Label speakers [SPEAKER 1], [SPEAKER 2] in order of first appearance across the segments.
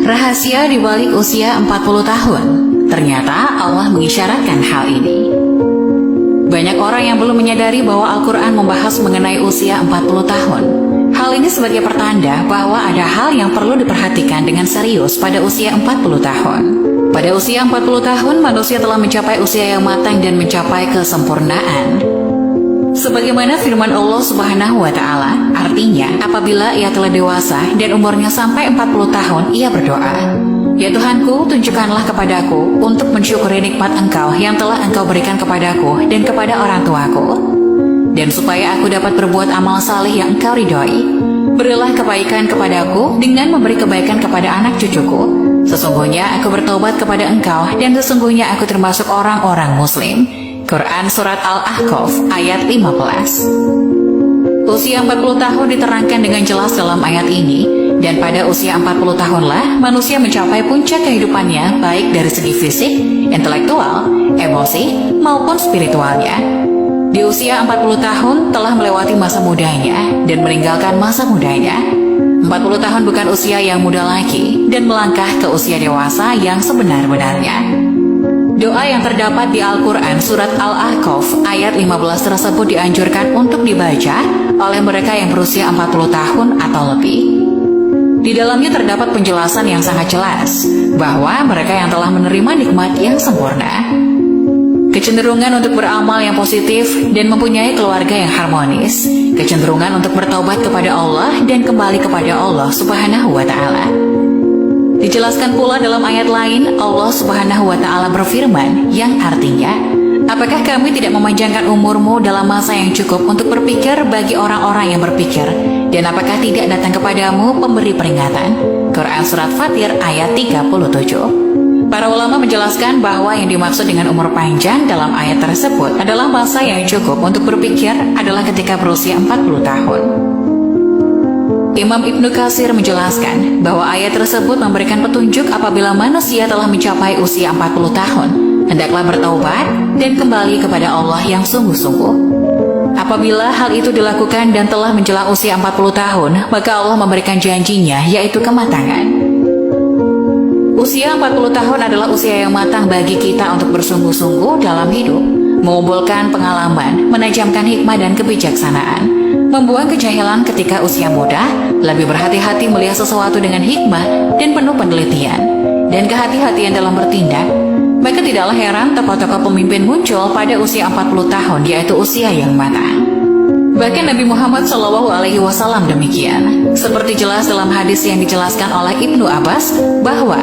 [SPEAKER 1] Rahasia di balik usia 40 tahun. Ternyata Allah mengisyaratkan hal ini. Banyak orang yang belum menyadari bahwa Al-Quran membahas mengenai usia 40 tahun. Hal ini sebagai pertanda bahwa ada hal yang perlu diperhatikan dengan serius pada usia 40 tahun. Pada usia 40 tahun, manusia telah mencapai usia yang matang dan mencapai kesempurnaan. Sebagaimana firman Allah Subhanahu wa Ta'ala, artinya apabila ia telah dewasa dan umurnya sampai 40 tahun, ia berdoa, "Ya Tuhanku, tunjukkanlah kepadaku untuk mensyukuri nikmat Engkau yang telah Engkau berikan kepadaku dan kepada orang tuaku, dan supaya aku dapat berbuat amal saleh yang Engkau ridhoi. Berilah kebaikan kepadaku dengan memberi kebaikan kepada anak cucuku. Sesungguhnya aku bertobat kepada Engkau dan sesungguhnya aku termasuk orang-orang muslim." Quran Surat Al-Ahqaf ayat 15. Usia 40 tahun diterangkan dengan jelas dalam ayat ini, dan pada usia 40 tahunlah manusia mencapai puncak kehidupannya baik dari segi fisik, intelektual, emosi, maupun spiritualnya. Di usia 40 tahun telah melewati masa mudanya dan meninggalkan masa mudanya. 40 tahun bukan usia yang muda lagi dan melangkah ke usia dewasa yang sebenar-benarnya. Doa yang terdapat di Al-Quran Surat Al-Ahqaf ayat 15 tersebut dianjurkan untuk dibaca oleh mereka yang berusia 40 tahun atau lebih. Di dalamnya terdapat penjelasan yang sangat jelas bahwa mereka yang telah menerima nikmat yang sempurna, kecenderungan untuk beramal yang positif dan mempunyai keluarga yang harmonis, kecenderungan untuk bertobat kepada Allah dan kembali kepada Allah Subhanahu wa Ta'ala. Dijelaskan pula dalam ayat lain, Allah Subhanahu wa Ta'ala berfirman yang artinya, "Apakah kami tidak memanjangkan umurmu dalam masa yang cukup untuk berpikir bagi orang-orang yang berpikir, dan apakah tidak datang kepadamu pemberi peringatan?" Quran Surat Fatir ayat 37. Para ulama menjelaskan bahwa yang dimaksud dengan umur panjang dalam ayat tersebut adalah masa yang cukup untuk berpikir adalah ketika berusia 40 tahun. Imam Ibnu Katsir menjelaskan bahwa ayat tersebut memberikan petunjuk apabila manusia telah mencapai usia 40 tahun, hendaklah bertaubat dan kembali kepada Allah yang sungguh-sungguh. Apabila hal itu dilakukan dan telah menjelang usia 40 tahun, maka Allah memberikan janjinya, yaitu kematangan. Usia 40 tahun adalah usia yang matang bagi kita untuk bersungguh-sungguh dalam hidup, mengumpulkan pengalaman, menajamkan hikmah dan kebijaksanaan, membuang kejahilan ketika usia muda, lebih berhati-hati melihat sesuatu dengan hikmah dan penuh penelitian, dan kehati-hatian dalam bertindak. Maka tidaklah heran tokoh-tokoh pemimpin muncul pada usia 40 tahun, yaitu usia yang matang. Bahkan Nabi Muhammad SAW demikian. Seperti jelas dalam hadis yang dijelaskan oleh Ibnu Abbas, bahwa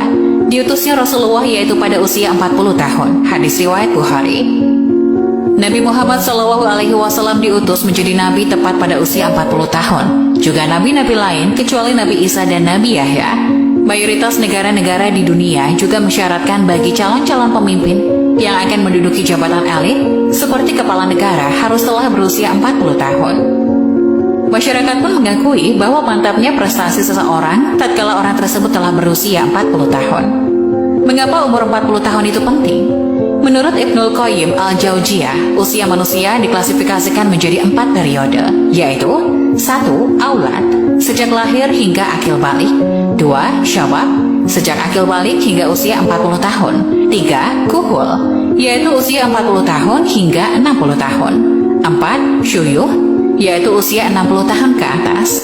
[SPEAKER 1] diutusnya Rasulullah yaitu pada usia 40 tahun. Hadis riwayat Bukhari. Nabi Muhammad SAW diutus menjadi nabi tepat pada usia 40 tahun. Juga nabi-nabi lain kecuali Nabi Isa dan Nabi Yahya. Mayoritas negara-negara di dunia juga mensyaratkan bagi calon-calon pemimpin yang akan menduduki jabatan elit seperti kepala negara harus telah berusia 40 tahun. Masyarakat pun mengakui bahwa mantapnya prestasi seseorang tatkala orang tersebut telah berusia 40 tahun. Mengapa umur 40 tahun itu penting? Menurut Ibnul Qayyim Al-Jauziyah, usia manusia diklasifikasikan menjadi 4 periode, yaitu 1. Aulad, sejak lahir hingga akil balik. 2. Syabab, sejak akil balik hingga usia 40 tahun. 3. Kuhul, yaitu usia 40 tahun hingga 60 tahun. 4. Syuyuh, yaitu usia 60 tahun ke atas.